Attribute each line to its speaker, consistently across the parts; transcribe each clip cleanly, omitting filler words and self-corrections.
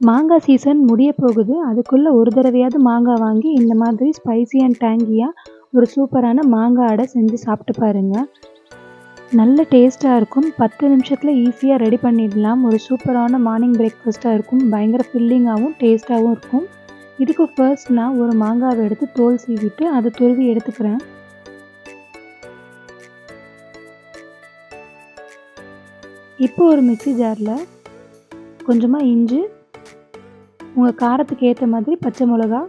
Speaker 1: மாங்காய் சீசன் முடிய போகுது. அதுக்குள்ள ஒரு தடவையாவது மாங்காய் வாங்கி இந்த மாதிரி ஸ்பைசி அண்ட் டேங்கியா ஒரு சூப்பரான மாங்காய் அடை செஞ்சு சாப்பிட்டு பாருங்க. நல்ல டேஸ்ட்டாக இருக்கும். 10 நிமிஷத்தில் ஈஸியாக ரெடி பண்ணிடலாம். ஒரு சூப்பரான மார்னிங் பிரேக்ஃபாஸ்ட்டாக இருக்கும். பயங்கர ஃபில்லிங்காகவும் டேஸ்ட்டாகவும் இருக்கும். இதுக்கு ஃபர்ஸ்ட் நான் ஒரு மாங்காவை எடுத்து தோல் சீவிட்டு அதை துருவி எடுத்துக்கிறேன். இப்போ ஒரு மிக்ஸி ஜாரில் கொஞ்சமாக இஞ்சி, உங்கள் காரத்துக்கு ஏற்ற மாதிரி பச்சை மிளகா,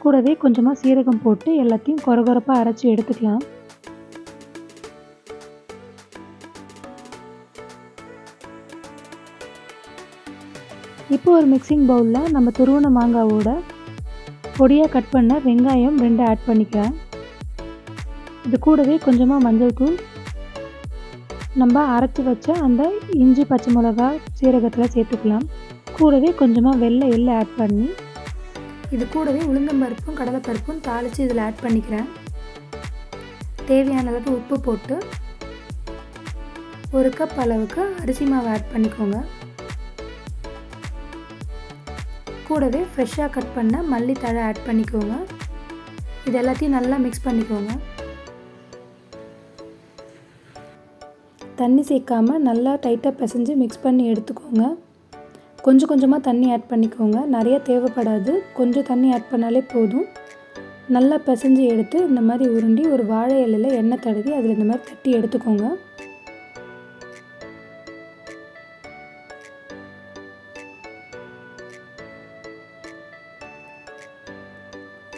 Speaker 1: கூடவே கொஞ்சமாக சீரகம் போட்டு எல்லாத்தையும் கொரகொரப்பாக அரைச்சி எடுத்துக்கலாம். இப்போ ஒரு மிக்சிங் பவுலில் நம்ம துருவின மாங்காவோட பொடியாக கட் பண்ண வெங்காயம் 2 ஆட் பண்ணிக்கிறேன். இது கூடவே கொஞ்சமாக மஞ்சள் தூள், நம்ம அரைச்சி வச்ச அந்த இஞ்சி, பச்சை மிளகா, சீரகத்தில் சேர்த்துக்கலாம். கூடவே கொஞ்சமாக வெள்ளை எள்ளு ஆட் பண்ணி இது கூடவே உளுந்தம்பருப்பும் கடலைப்பருப்பும் தாளித்து இதில் ஆட் பண்ணிக்கிறேன். தேவையான அளவுக்கு உப்பு போட்டு 1 கப் அளவுக்கு அரிசி மாவு ஆட் பண்ணிக்கோங்க. கூடவே ஃப்ரெஷ்ஷாக கட் பண்ண மல்லித்தழை ஆட் பண்ணிக்கோங்க. இது எல்லாத்தையும் நல்லா மிக்ஸ் பண்ணிக்கோங்க. தண்ணி சேர்க்காமல் நல்லா டைட்டாக பிசைஞ்சு மிக்ஸ் பண்ணி எடுத்துக்கோங்க. கொஞ்சம் கொஞ்சமாக தண்ணி ஆட் பண்ணிக்கோங்க. நிறைய தேவைப்படாது, கொஞ்சம் தண்ணி ஆட் பண்ணாலே போதும். நல்லா பிசைஞ்சு எடுத்து இந்த மாதிரி உருண்டி ஒரு வாழை இலையில் எண்ணெய் தடவி அதில் இந்த மாதிரி தட்டி எடுத்துக்கோங்க.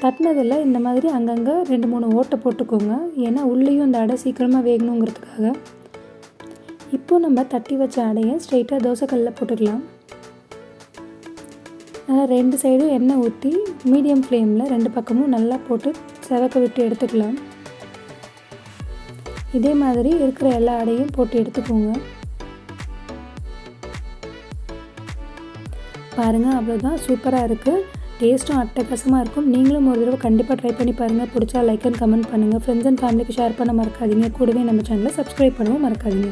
Speaker 1: தட்டினதில் இந்த மாதிரி அங்கங்கே 2-3 ஓட்டை போட்டுக்கோங்க. ஏன்னா உள்ளேயும் இந்த அடை சீக்கிரமாக வேகணுங்கிறதுக்காக. இப்போ நம்ம தட்டி வச்ச அடையை ஸ்ட்ரெயிட்டாக தோசைக்கல்லில் போட்டுக்கலாம். நல்லா 2 சைடும் எண்ணெய் ஊற்றி மீடியம் ஃப்ளேமில் 2 பக்கமும் நல்லா போட்டு செவக்க விட்டு எடுத்துக்கலாம். இதே மாதிரி இருக்கிற எல்லா அடையும் போட்டு எடுத்துக்கோங்க. பாருங்கள், அவ்வளோதான், சூப்பராக இருக்குது. டேஸ்ட்டும் அட்டகாசமாக இருக்கும். நீங்களும் ஒரு தடவை கண்டிப்பாக ட்ரை பண்ணி பாருங்கள். பிடிச்சா லைக் அண்ட் கமெண்ட் பண்ணுங்கள். ஃப்ரெண்ட்ஸ் அண்ட் ஃபேமிலிக்கு ஷேர் பண்ண மறக்காதீங்க. கூடவே நம்ம சேனலை சப்ஸ்கிரைப் பண்ணவும் மறக்காதீங்க.